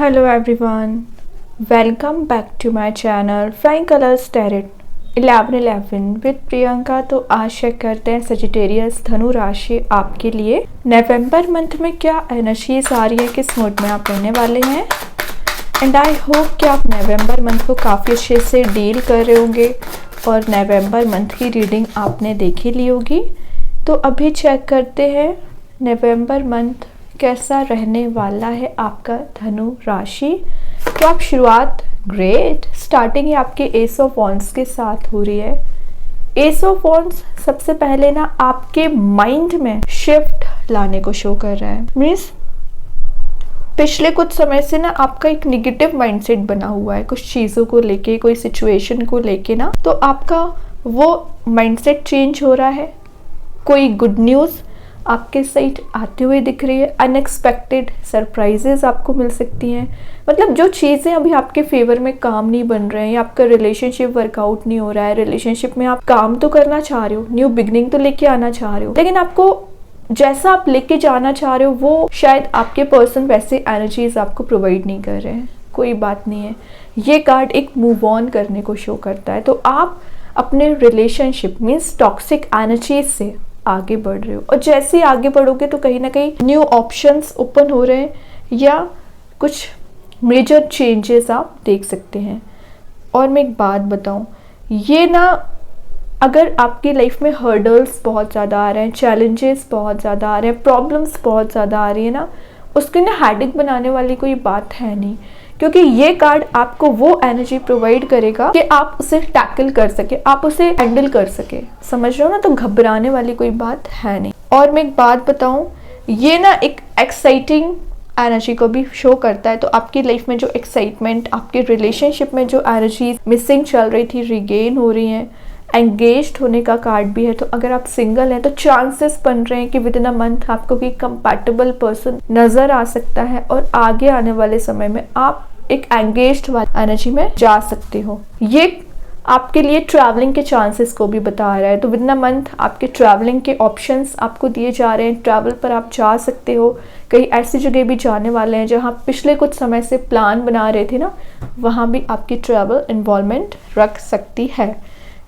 Hello everyone, welcome back to my channel Flying Colors Tarot 1111 with Priyanka. तो आशा करते हैं Sagittarius धनु राशि आपके लिए नवंबर मंथ में क्या एनर्जीज आ रही है, किस मूड में आप रहने वाले हैं। एंड आई होप कि आप नवंबर मंथ को काफ़ी अच्छे से डील कर रहे होंगे और नवंबर मंथ की रीडिंग आपने देख ही ली होगी। तो अभी चेक करते हैं नवंबर मंथ कैसा रहने वाला है आपका धनु राशि। तो आप शुरुआत ग्रेट स्टार्टिंग ही आपके एस ऑफ वॉन्ड्स के साथ हो रही है। एस ऑफ वॉन्ड्स सबसे पहले ना आपके माइंड में शिफ्ट लाने को शो कर रहा है। मीन्स पिछले कुछ समय से ना आपका एक निगेटिव माइंडसेट बना हुआ है कुछ चीज़ों को लेके, कोई सिचुएशन को लेके ना, तो आपका वो माइंडसेट चेंज हो रहा है। कोई गुड न्यूज़ आपके साइड आते हुए दिख रही है, अनएक्सपेक्टेड सरप्राइजेस आपको मिल सकती हैं। मतलब जो चीज़ें अभी आपके फेवर में काम नहीं बन रहे हैं या आपका रिलेशनशिप वर्कआउट नहीं हो रहा है, रिलेशनशिप में आप काम तो करना चाह रहे हो, न्यू बिगनिंग तो लेके आना चाह रहे हो, लेकिन आपको जैसा आप लेके जाना चाह रहे हो वो शायद आपके पर्सन वैसे एनर्जीज आपको प्रोवाइड नहीं कर रहे हैं। कोई बात नहीं है, ये कार्ड एक मूव ऑन करने को शो करता है। तो आप अपने रिलेशनशिप मीन्स टॉक्सिक एनर्जीज से आगे बढ़ रहे हो और जैसे ही आगे बढ़ोगे तो कहीं ना कहीं न्यू ऑप्शंस ओपन हो रहे हैं या कुछ मेजर चेंजेस आप देख सकते हैं। और मैं एक बात बताऊं, ये ना अगर आपकी लाइफ में हर्डल्स बहुत ज़्यादा आ रहे हैं, चैलेंजेस बहुत ज़्यादा आ रहे हैं, प्रॉब्लम्स बहुत ज़्यादा आ रही है ना, उसके ना हेडेक बनाने वाली कोई बात है नहीं, क्योंकि ये कार्ड आपको वो एनर्जी प्रोवाइड करेगा कि आप उसे टैकल कर सके, आप उसे हैंडल कर सके। समझ रहे हो ना, तो घबराने वाली कोई बात है नहीं। और मैं एक बात बताऊं, ये ना एक एक्साइटिंग एनर्जी को भी शो करता है। तो आपकी लाइफ में जो एक्साइटमेंट, आपके रिलेशनशिप में जो एनर्जी मिसिंग चल रही थी, रिगेन हो रही हैं। एंगेज्ड होने का कार्ड भी है, तो अगर आप सिंगल हैं तो चांसेस बन रहे हैं कि विद इन अ मंथ आपको कोई कंपैटिबल पर्सन नजर आ सकता है और आगे आने वाले समय में आप एक एंगेज्ड वाली एनर्जी में जा सकते हो। ये आपके लिए ट्रैवलिंग के चांसेस को भी बता रहा है। तो विद इन अ मंथ आपके ट्रैवलिंग के ऑप्शंस आपको दिए जा रहे हैं। ट्रैवल पर आप जा सकते हो, कहीं ऐसी जगह भी जाने वाले हैं जहाँ पिछले कुछ समय से प्लान बना रहे थे ना, वहाँ भी आपकी ट्रैवल इन्वॉल्वमेंट रख सकती है।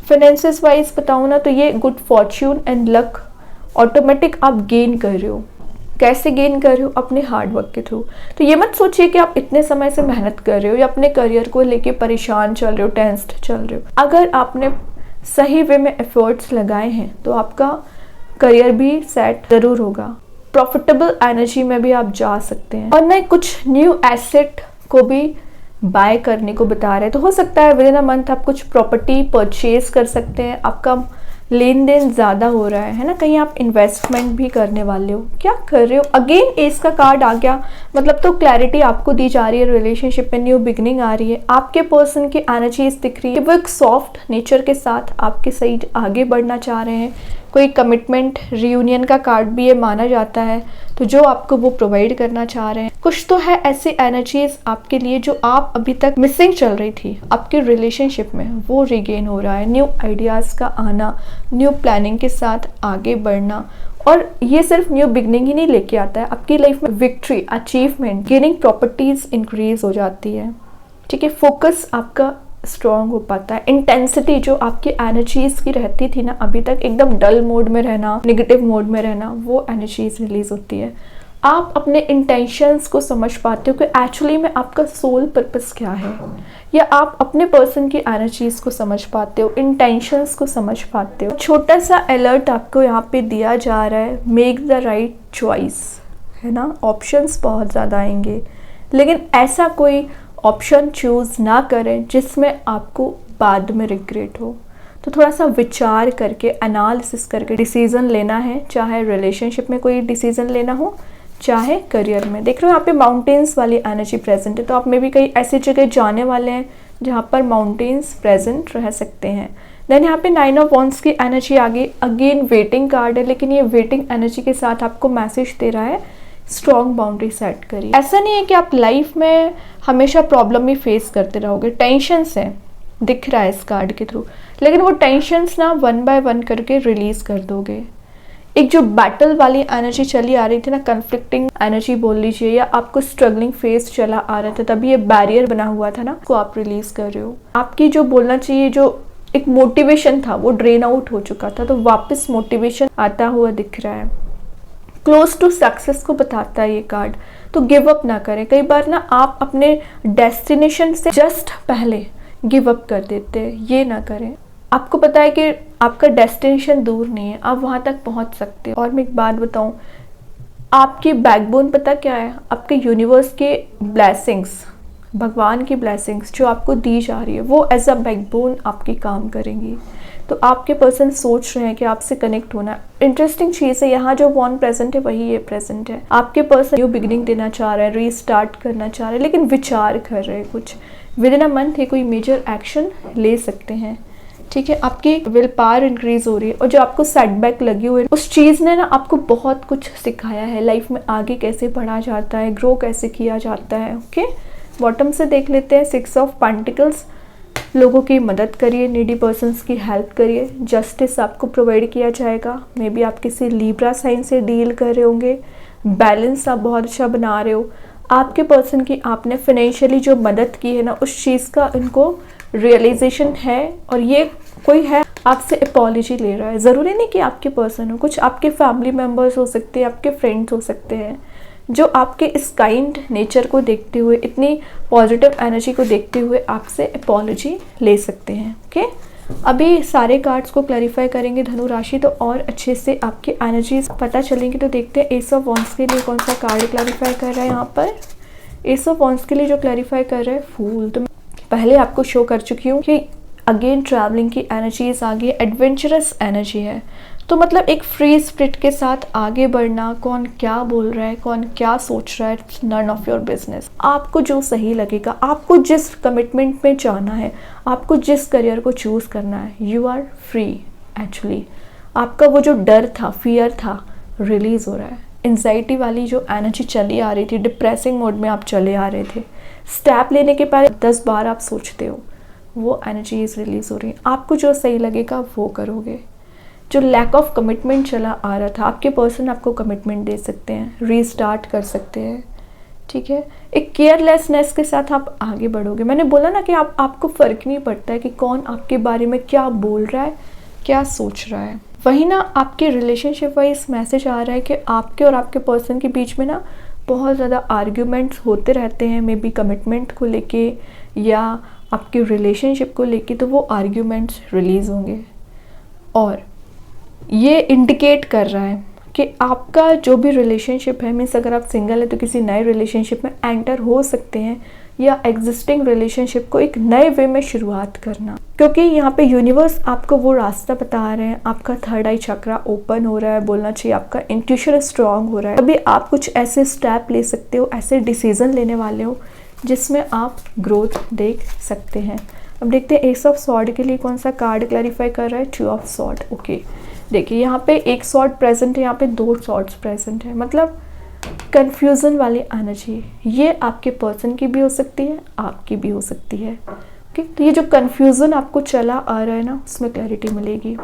फाइनेंसेस वाइज बताऊँ ना, तो ये good Fortune and luck automatic आप गेन कर रहे हो। कैसे गेन कर रहे हो? अपने हार्ड वर्क के थ्रू। तो ये मत सोचिए कि आप इतने समय से मेहनत कर रहे हो या अपने करियर को लेके परेशान चल रहे हो, टेंस्ड चल रहे हो। अगर आपने सही वे में एफर्ट्स लगाए हैं तो आपका करियर भी सेट ज़रूर होगा। प्रॉफिटेबल एनर्जी में भी आप जा सकते हैं और नए कुछ न्यू एसेट को भी बाय करने को बता रहे हैं। तो हो सकता है विद इन अ मंथ आप कुछ प्रॉपर्टी परचेज कर सकते हैं। आपका लेन देन ज़्यादा हो रहा है ना, कहीं आप इन्वेस्टमेंट भी करने वाले हो, क्या कर रहे हो। अगेन एस का कार्ड आ गया, मतलब तो क्लैरिटी आपको दी जा रही है, रिलेशनशिप में न्यू बिगनिंग आ रही है। आपके पर्सन की एनर्जीज दिख रही है, वो एक सॉफ्ट नेचर के साथ आपके साइड आगे बढ़ना चाह रहे हैं। कोई कमिटमेंट रियूनियन का कार्ड भी ये माना जाता है, तो जो आपको वो प्रोवाइड करना चाह रहे हैं। कुछ तो है ऐसी एनर्जीज आपके लिए जो आप अभी तक मिसिंग चल रही थी आपके रिलेशनशिप में, वो रिगेन हो रहा है। न्यू आइडियाज़ का आना, न्यू प्लानिंग के साथ आगे बढ़ना, और ये सिर्फ न्यू बिगनिंग ही नहीं लेके आता है, आपकी लाइफ में victory, achievement, gaining properties increase हो जाती है। ठीक है, फोकस आपका स्ट्रॉन्ग हो पाता है। इंटेंसिटी जो आपकी एनर्जीज की रहती थी ना अभी तक, एकदम डल मोड में रहना, नेगेटिव मोड में रहना, वो एनर्जीज रिलीज होती है। आप अपने इंटेंशंस को समझ पाते हो कि एक्चुअली में आपका सोल पर्पस क्या है, या आप अपने पर्सन की एनर्जीज को समझ पाते हो, इंटेंशंस को समझ पाते हो। छोटा सा अलर्ट आपको यहाँ पे दिया जा रहा है, मेक द राइट चॉइस, है ना। ऑप्शंस बहुत ज़्यादा आएंगे, लेकिन ऐसा कोई ऑप्शन चूज़ ना करें जिसमें आपको बाद में रिग्रेट हो। तो थोड़ा सा विचार करके, एनालिसिस करके डिसीज़न लेना है, चाहे रिलेशनशिप में कोई डिसीज़न लेना हो, चाहे करियर में। देख रहे हो यहाँ पे माउंटेन्स वाली एनर्जी प्रेजेंट है, तो आप में भी कई ऐसी जगह जाने वाले हैं जहाँ पर माउंटेन्स प्रेजेंट रह सकते हैं। देन यहाँ पे 9 ऑफ वॉन्ड्स की एनर्जी आगे, अगेन वेटिंग कार्ड है, लेकिन ये वेटिंग एनर्जी के साथ आपको मैसेज दे रहा है स्ट्रॉन्ग बाउंड्री सेट करिए। ऐसा नहीं है कि आप लाइफ में हमेशा प्रॉब्लम ही फेस करते रहोगे। टेंशन्स हैं, दिख रहा है इस कार्ड के थ्रू, लेकिन वो टेंशन्स ना 1 बाय 1 करके रिलीज कर दोगे। एक जो बैटल वाली एनर्जी चली आ रही थी ना, कन्फ्लिक्टिंग एनर्जी बोल लीजिए, या आपको स्ट्रगलिंग फेज चला आ रहा था, तभी ये बैरियर बना हुआ था ना, को आप रिलीज कर रहे हो। आपकी जो बोलना चाहिए जो एक मोटिवेशन था वो ड्रेन आउट हो चुका था, तो वापस मोटिवेशन आता हुआ दिख रहा है। क्लोज टू सक्सेस को बताता है ये कार्ड। तो गिव अप ना करें। कई बार ना आप अपने डेस्टिनेशन से जस्ट पहले गिव अप कर देते हैं, ये ना करें। आपको पता है कि आपका डेस्टिनेशन दूर नहीं है, आप वहाँ तक पहुँच सकते हैं। और मैं एक बात बताऊँ, आपकी बैकबोन पता क्या है? आपके यूनिवर्स के ब्लेसिंग्स, भगवान की ब्लेसिंग्स जो आपको दी जा रही है, वो एज अ बैकबोन आपकी काम करेंगी। तो आपके पर्सन सोच रहे हैं कि आपसे कनेक्ट होना। इंटरेस्टिंग चीज़ है, यहाँ जो वन प्रेजेंट है वही ये प्रेजेंट है। आपके पर्सन न्यू बिगिनिंग देना चाह रहे हैं, रीस्टार्ट करना चाह रहे हैं, लेकिन विचार कर रहे हैं कुछ। विद इन अ मंथ ये कोई मेजर एक्शन ले सकते हैं, ठीक है। आपकी विल पावर इंक्रीज हो रही है, और जो आपको सेटबैक लगी हुई है उस चीज़ ने ना आपको बहुत कुछ सिखाया है। लाइफ में आगे कैसे बढ़ा जाता है, ग्रो कैसे किया जाता है। ओके, बॉटम से देख लेते हैं। 6 ऑफ पेंटिकल्स, लोगों की मदद करिए, नीडी पर्सन्स की हेल्प करिए, जस्टिस आपको प्रोवाइड किया जाएगा। मे बी आप किसी लीब्रा साइन से डील कर रहे होंगे। बैलेंस आप बहुत अच्छा बना रहे हो। आपके पर्सन की आपने फाइनेंशियली जो मदद की है ना, उस चीज़ का इनको रियलाइजेशन है, और ये कोई है आपसे अपॉलॉजी ले रहा है। ज़रूरी नहीं कि आपके पर्सन हो, कुछ आपके फैमिली मेम्बर्स हो सकते हैं, आपके फ्रेंड्स हो सकते हैं, जो आपके इस काइंड नेचर को देखते हुए, इतनी पॉजिटिव एनर्जी को देखते हुए आपसे अपॉलॉजी ले सकते हैं। ओके, अभी सारे कार्ड्स को क्लैरिफाई करेंगे धनु राशि, तो और अच्छे से आपकी एनर्जीज पता चलेंगी। तो देखते हैं एस ऑफ वॉन्ड्स के लिए कौन सा कार्ड क्लैरिफाई कर रहा है। यहाँ पर एस ऑफ वॉन्ड्स के लिए जो क्लैरिफाई कर रहा है फूल, तो पहले आपको शो कर चुकी हूँ कि अगेन ट्रैवलिंग की एनर्जीज आ गई, एडवेंचरस एनर्जी है। तो मतलब एक फ्री स्पिरिट के साथ आगे बढ़ना, कौन क्या बोल रहा है, कौन क्या सोच रहा है, it's none of your business. आपको जो सही लगेगा, आपको जिस कमिटमेंट में जाना है, आपको जिस करियर को चूज़ करना है, यू आर फ्री। एक्चुअली आपका वो जो डर था, फियर था, रिलीज़ हो रहा है। एंजाइटी वाली जो एनर्जी चली आ रही थी, डिप्रेसिंग मोड में आप चले आ रहे थे, स्टेप लेने के पहले 10 बार आप सोचते हो, वो एनर्जीज रिलीज़ हो रही है। आपको जो सही लगेगा वो करोगे। जो लैक ऑफ कमिटमेंट चला आ रहा था, आपके पर्सन आपको कमिटमेंट दे सकते हैं, रीस्टार्ट कर सकते हैं, ठीक है। एक केयरलेसनेस के साथ आप आगे बढ़ोगे। मैंने बोला ना कि आपको फ़र्क नहीं पड़ता है कि कौन आपके बारे में क्या बोल रहा है, क्या सोच रहा है। वही ना आपके रिलेशनशिप वाइज मैसेज आ रहा है कि आपके और आपके पर्सन के बीच में ना बहुत ज़्यादा आर्ग्यूमेंट्स होते रहते हैं, मे बी कमिटमेंट को लेके या आपके रिलेशनशिप को लेके। तो वो आर्ग्यूमेंट्स रिलीज़ होंगे, और ये इंडिकेट कर रहा है कि आपका जो भी रिलेशनशिप है, मीन्स अगर आप सिंगल है तो किसी नए रिलेशनशिप में एंटर हो सकते हैं, या एग्जिस्टिंग रिलेशनशिप को एक नए वे में शुरुआत करना। क्योंकि यहाँ पे यूनिवर्स आपको वो रास्ता बता रहे हैं, आपका थर्ड आई चक्रा ओपन हो रहा है, बोलना चाहिए आपका इंट्यूशन स्ट्रांग हो रहा है। अभी आप कुछ ऐसे स्टेप ले सकते हो, ऐसे डिसीजन लेने वाले हो जिसमें आप ग्रोथ देख सकते हैं। अब देखते हैं एस ऑफ सॉर्ड के लिए कौन सा कार्ड क्लैरिफाई कर रहा है। 2 ऑफ सॉर्ड। ओके, देखिए यहाँ पे एक सॉर्ड प्रेजेंट है, यहाँ पे 2 सॉर्ड्स प्रेजेंट है, मतलब कंफ्यूजन वाली एनर्जी। ये आपके पर्सन की भी हो सकती है, आपकी भी हो सकती है। ओके, तो ये जो कंफ्यूजन आपको चला आ रहा है ना, उसमें क्लैरिटी मिलेगी,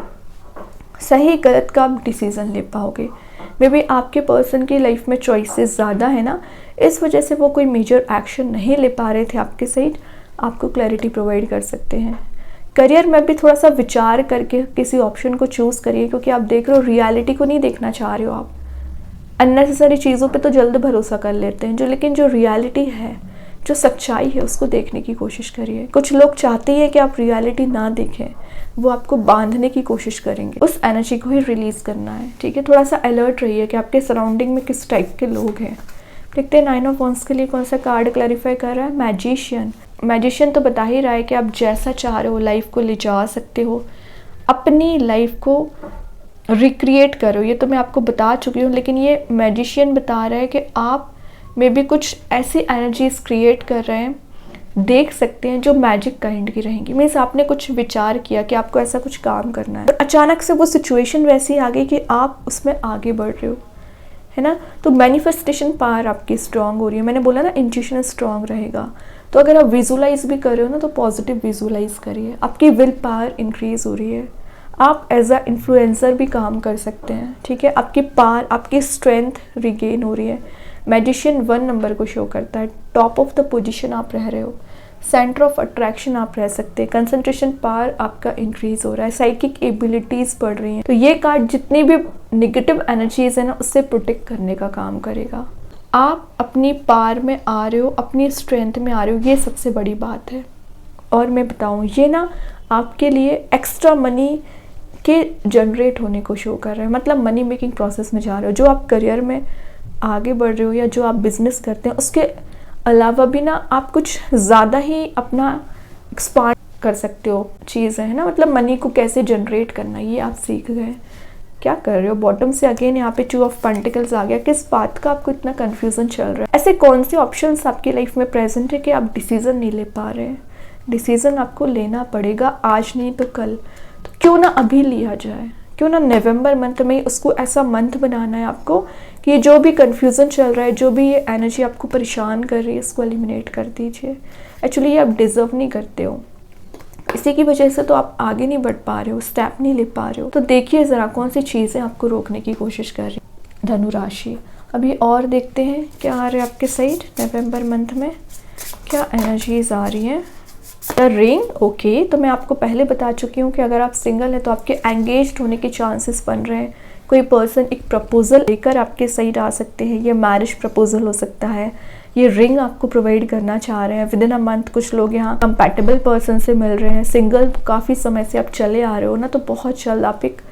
सही गलत का आप डिसीजन ले पाओगे। मे बी आपके पर्सन की लाइफ में चॉइसेस ज़्यादा है ना, इस वजह से वो कोई मेजर एक्शन नहीं ले पा रहे थे आपके साइड, आपको क्लैरिटी प्रोवाइड कर सकते हैं। करियर में भी थोड़ा सा विचार करके किसी ऑप्शन को चूज़ करिए, क्योंकि आप देख रहे हो रियलिटी को नहीं देखना चाह रहे हो आप। अननेसेसरी चीज़ों पे तो जल्द भरोसा कर लेते हैं, लेकिन जो रियलिटी है, जो सच्चाई है, उसको देखने की कोशिश करिए। कुछ लोग चाहते हैं कि आप रियलिटी ना देखें, वो आपको बांधने की कोशिश करेंगे। उस एनर्जी को ही रिलीज़ करना है, ठीक है। थोड़ा सा अलर्ट रहिए कि आपके सराउंडिंग में किस टाइप के लोग हैं। देखते हैं 9 ऑफ वॉन्ड्स के लिए कौन सा कार्ड क्लैरिफाई कर रहा है। मैजिशियन। मैजिशियन तो बता ही रहा है कि आप जैसा चाह रहे हो लाइफ को ले जा सकते हो, अपनी लाइफ को रिक्रिएट करो। ये तो मैं आपको बता चुकी हूँ, लेकिन ये मैजिशियन बता रहा है कि आप मे बी कुछ ऐसी एनर्जीज क्रिएट कर रहे हैं, देख सकते हैं, जो मैजिक काइंड की रहेंगी। मीन्स आपने कुछ विचार किया कि आपको ऐसा कुछ काम करना है, और अचानक से वो सिचुएशन वैसी आ गई कि आप उसमें आगे बढ़ रहे हो, है ना। तो मैनिफेस्टेशन पावर आपकी स्ट्रांग हो रही है। मैंने बोला ना इंट्यूशन स्ट्रांग रहेगा। तो अगर आप विजुलाइज भी कर रहे हो ना, तो पॉजिटिव विजुलाइज करिए। आपकी विल पावर इंक्रीज हो रही है, आप एज अ इन्फ्लुएंसर भी काम कर सकते हैं, ठीक है। आपकी पावर, आपकी स्ट्रेंथ रिगेन हो रही है। मैजिशियन 1 नंबर को शो करता है, टॉप ऑफ द पोजीशन आप रह रहे हो, सेंटर ऑफ अट्रैक्शन आप रह सकते हैं, कंसंट्रेशन पावर आपका इंक्रीज हो रहा है, साइकिक एबिलिटीज बढ़ रही हैं। तो ये कार्ड जितनी भी नेगेटिव एनर्जीज है ना, उससे प्रोटेक्ट करने का काम करेगा। आप अपनी पावर में आ रहे हो, अपनी स्ट्रेंथ में आ रहे हो, ये सबसे बड़ी बात है। और मैं बताऊँ, ये ना आपके लिए एक्स्ट्रा मनी के जनरेट होने को शो कर रहा है, मतलब मनी मेकिंग प्रोसेस में जा रहे हो। जो आप करियर में आगे बढ़ रहे हो या जो आप बिजनेस करते हैं, उसके अलावा भी ना आप कुछ ज़्यादा ही अपना एक्सपांड कर सकते हो चीज़ें, है ना। मतलब मनी को कैसे जनरेट करना, ये आप सीख गए। क्या कर रहे हो? बॉटम से अगेन यहाँ पे 2 ऑफ पेंटिकल्स आ गया। किस बात का आपको इतना कन्फ्यूज़न चल रहा है? ऐसे कौन से ऑप्शंस आपकी लाइफ में प्रेजेंट है कि आप डिसीज़न नहीं ले पा रहे हैं? डिसीज़न आपको लेना पड़ेगा, आज नहीं तो कल। तो क्यों ना अभी लिया जाए, क्यों ना नवंबर मंथ में उसको ऐसा मंथ बनाना है आपको कि जो भी कन्फ्यूज़न चल रहा है, जो भी ये एनर्जी आपको परेशान कर रही है, इसको एलिमिनेट कर दीजिए। एक्चुअली ये आप डिज़र्व नहीं करते हो, इसी की वजह से तो आप आगे नहीं बढ़ पा रहे हो, स्टेप नहीं ले पा रहे हो। तो देखिए ज़रा कौन सी चीज़ें आपको रोकने की कोशिश कर रही है धनु राशि। अभी और देखते हैं क्या आ रहा है आपके साइड नवंबर मंथ में, क्या एनर्जीज आ रही हैं। The ring, okay. तो मैं आपको पहले बता चुकी हूँ कि अगर आप सिंगल हैं तो आपके एंगेज्ड होने के चांसेस बन रहे हैं। कोई पर्सन एक प्रपोजल लेकर आपके साइड आ सकते हैं, ये मैरिज प्रपोजल हो सकता है, ये रिंग आपको प्रोवाइड करना चाह रहे हैं विद इन अ मंथ। कुछ लोग यहाँ कंपैटिबल पर्सन से मिल रहे हैं। सिंगल काफ़ी समय से आप चले आ रहे हो ना, तो बहुत जल्द आप एक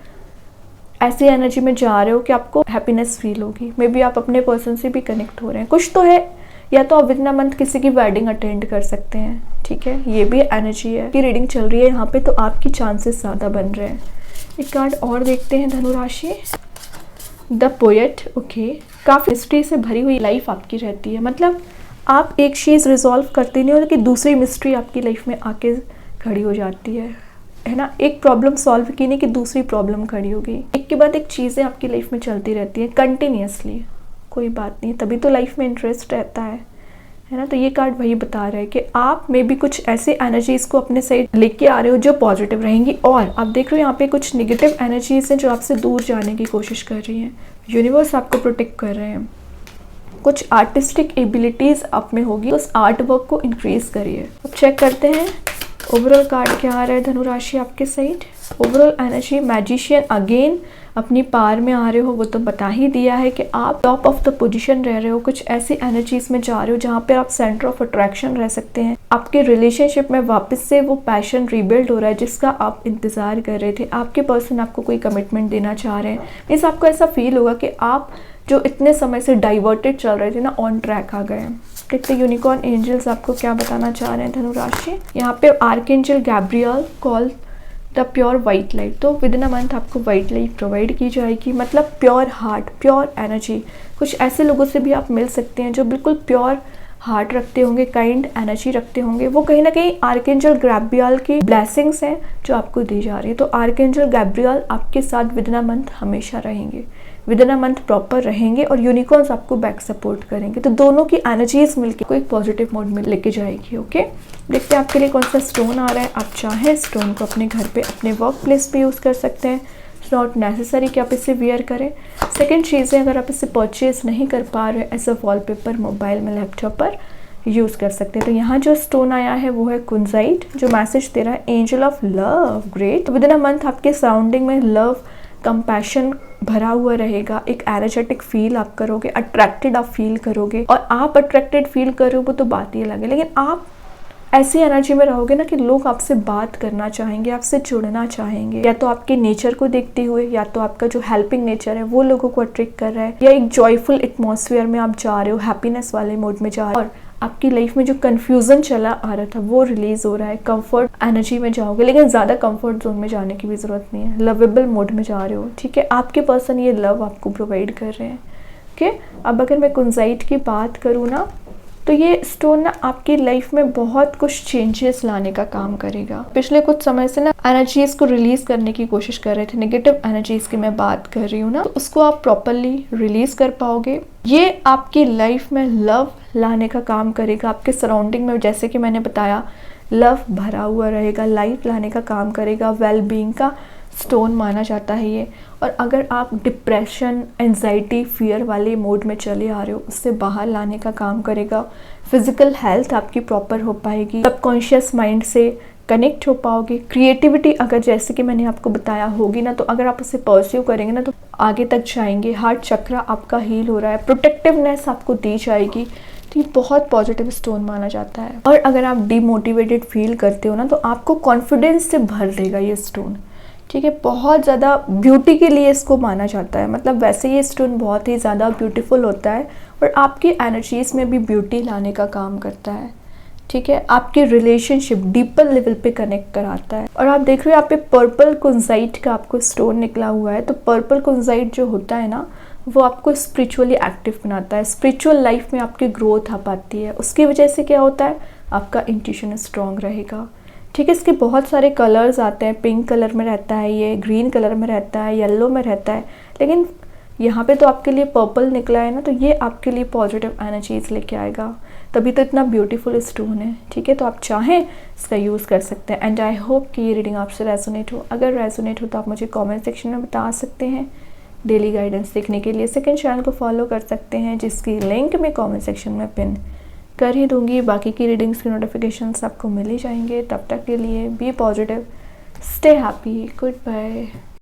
ऐसी एनर्जी में जा रहे हो कि आपको हैप्पीनेस फील होगी। मे बी आप अपने पर्सन से भी कनेक्ट हो रहे हैं, कुछ तो है। या तो आप विद इन अ मंथ किसी की वेडिंग अटेंड कर सकते हैं, ठीक है। ये भी एनर्जी है कि रीडिंग चल रही है यहाँ पे, तो आपकी चांसेस ज़्यादा बन रहे हैं। एक कार्ड और देखते हैं धनु राशि, द पोएट, ओके। काफ़ी मिस्ट्री से भरी हुई लाइफ आपकी रहती है, मतलब आप एक चीज़ रिजॉल्व करते नहीं हो कि दूसरी मिस्ट्री आपकी लाइफ में आके खड़ी हो जाती है ना। एक प्रॉब्लम सॉल्व की नहीं कि दूसरी प्रॉब्लम खड़ी हो गई, एक के बाद एक चीज़ें आपकी लाइफ में चलती रहती हैं कंटिन्यूसली। कोई बात नहीं, तभी तो लाइफ में इंटरेस्ट रहता है ना। तो ये कार्ड वही बता रहा है कि आप में भी कुछ ऐसे एनर्जीज़ को अपने साइड लेके आ रहे हो जो पॉजिटिव रहेंगी। और आप देख रहे हो यहाँ पे कुछ नेगेटिव एनर्जीज़ हैं जो आपसे दूर जाने की कोशिश कर रही हैं। यूनिवर्स आपको प्रोटेक्ट कर रहे हैं। कुछ आर्टिस्टिक एबिलिटीज़ आप में होगी, तो उस आर्ट वर्क को इंक्रीज करिए। अब चेक करते हैं ओवरऑल कार्ड क्या आ रहा है धनु राशि आपके side. Overall energy, magician again अपनी पार में आ रहे हो, वो तो बता ही दिया है कि आप टॉप ऑफ द पोजीशन रह रहे हो। कुछ ऐसी एनर्जीज में जा रहे हो जहाँ पे आप सेंटर ऑफ अट्रैक्शन रह सकते हैं। आपके रिलेशनशिप में वापस से वो पैशन रिबिल्ड हो रहा है जिसका आप इंतजार कर रहे थे। आपके पर्सन आपको कोई कमिटमेंट देना चाह रहे हैं। मीन्स आपको ऐसा फील होगा कि आप जो इतने समय से डाइवर्टेड चल रहे थे ना, ऑन ट्रैक आ गए। देखते यूनिकॉर्न एंजल्स आपको क्या बताना चाह रहे हैं धनु राशि। यहाँ पे archangel Gabriel call the pure white light. तो विद इन अ मंथ आपको वाइट लाइट प्रोवाइड की जाएगी, मतलब प्योर हार्ट, प्योर एनर्जी। कुछ ऐसे लोगों से भी आप मिल सकते हैं जो बिल्कुल प्योर हार्ट रखते होंगे, काइंड एनर्जी रखते होंगे। वो कहीं ना कहीं आर्कएंजल गैब्रियल की ब्लेसिंग्स हैं जो आपको दी जा रही है। तो आर्कएंजल गैब्रियल आपके साथ विद इन अ मंथ हमेशा रहेंगे, with in a month proper रहेंगे, और यूनिकॉर्न्स आपको बैक सपोर्ट करेंगे। तो दोनों की एनर्जीज मिलकर कोई पॉजिटिव मोड में लेके जाएगी। ओके, देखते हैं आपके लिए कौन सा स्टोन आ रहा है। आप चाहें स्टोन को अपने घर पे, अपने वर्क प्लेस पे यूज़ कर सकते हैं। इट्स नॉट नेसेसरी कि आप इसे वियर करें। सेकेंड चीज़ है, अगर आप इसे परचेज नहीं कर पा रहे एज अ वॉलपेपर मोबाइल में, लैपटॉप पर यूज़ कर सकते हैं। तो यहाँ जो स्टोन आया है वो है कुंजाइट, जो मैसेज दे रहा है angel of love. Great. With in a month आपके सराउंडिंग में लव, कंपैशन भरा हुआ रहेगा। एक एनर्जेटिक फील आप करोगे, अट्रैक्टेड आप फील करोगे। और आप अट्रैक्टेड फील करो वो तो बात ही अलग है, लेकिन आप ऐसी एनर्जी में रहोगे ना कि लोग आपसे बात करना चाहेंगे, आपसे जुड़ना चाहेंगे। या तो आपके नेचर को देखते हुए, या तो आपका जो हेल्पिंग नेचर है वो लोगों को अट्रैक्ट कर रहा है, या एक जॉयफुल एटमॉस्फेयर में आप जा रहे हो, हैप्पीनेस वाले मोड में जा रहे हो। और आपकी लाइफ में जो कन्फ्यूजन चला आ रहा था वो रिलीज हो रहा है। कंफर्ट एनर्जी में जाओगे, लेकिन ज़्यादा कंफर्ट जोन में जाने की भी ज़रूरत नहीं है। लवेबल मोड में जा रहे हो, ठीक है। आपके पर्सन ये लव आपको प्रोवाइड कर रहे हैं। ओके, अब अगर मैं कुंजाइट की बात करूँ ना, तो ये स्टोन ना आपकी लाइफ में बहुत कुछ चेंजेस लाने का काम करेगा। पिछले कुछ समय से ना एनर्जीज को रिलीज करने की कोशिश कर रहे थे, नेगेटिव एनर्जीज की मैं बात कर रही हूँ ना, तो उसको आप प्रॉपरली रिलीज कर पाओगे। ये आपकी लाइफ में लव लाने का काम करेगा। आपके सराउंडिंग में, जैसे कि मैंने बताया, लव भरा हुआ रहेगा, लाइट लाने का काम करेगा, वेलबींग का स्टोन माना जाता है ये। और अगर आप डिप्रेशन, एंजाइटी, फियर वाले मोड में चले आ रहे हो, उससे बाहर लाने का काम करेगा। फिजिकल हेल्थ आपकी प्रॉपर हो पाएगी, सबकॉन्शियस माइंड से कनेक्ट हो पाओगे। क्रिएटिविटी अगर जैसे कि मैंने आपको बताया होगी ना, तो अगर आप उसे परस्यू करेंगे ना तो आगे तक जाएंगे। हार्ट चक्रा आपका हील हो रहा है, प्रोटेक्टिवनेस आपको दी जाएगी। तो ये बहुत पॉजिटिव स्टोन माना जाता है। और अगर आप डिमोटिवेटेड फील करते हो ना, तो आपको कॉन्फिडेंस से भर देगा ये स्टोन। ठीक है, बहुत ज़्यादा ब्यूटी के लिए इसको माना जाता है। मतलब वैसे ये स्टोन बहुत ही ज़्यादा ब्यूटीफुल होता है और आपकी एनर्जीज़ में भी ब्यूटी लाने का काम करता है। ठीक है, आपके रिलेशनशिप डीपर लेवल पे कनेक्ट कराता है। और आप देख रहे हो यहाँ पे पर्पल कुंजाइट का आपको स्टोन निकला हुआ है। तो पर्पल कुंजाइट जो होता है ना, वो आपको स्पिरिचुअली एक्टिव बनाता है। स्पिरिचुअल लाइफ में आपकी ग्रोथ आ पाती है। उसकी वजह से क्या होता है, आपका इंट्यूशन स्ट्रॉन्ग रहेगा। ठीक है, इसके बहुत सारे कलर्स आते हैं। पिंक कलर में रहता है, ये ग्रीन कलर में रहता है, येलो में रहता है, लेकिन यहाँ पे तो आपके लिए पर्पल निकला है ना, तो ये आपके लिए पॉजिटिव एनर्जीज लेके आएगा। तभी तो इतना ब्यूटीफुल स्टोन है। ठीक है, तो आप चाहें इसका यूज़ कर सकते हैं। एंड आई होप कि ये रीडिंग आपसे रेजोनेट हो। अगर रेजोनेट हो तो आप मुझे कमेंट सेक्शन में बता सकते हैं। डेली गाइडेंस देखने के लिए सेकंड चैनल को फॉलो कर सकते हैं, जिसकी लिंक मैं कमेंट सेक्शन में पिन कर ही दूंगी। बाकी की रीडिंग्स की नोटिफिकेशंस आपको मिल ही जाएंगे। तब तक के लिए be positive, stay happy, good bye.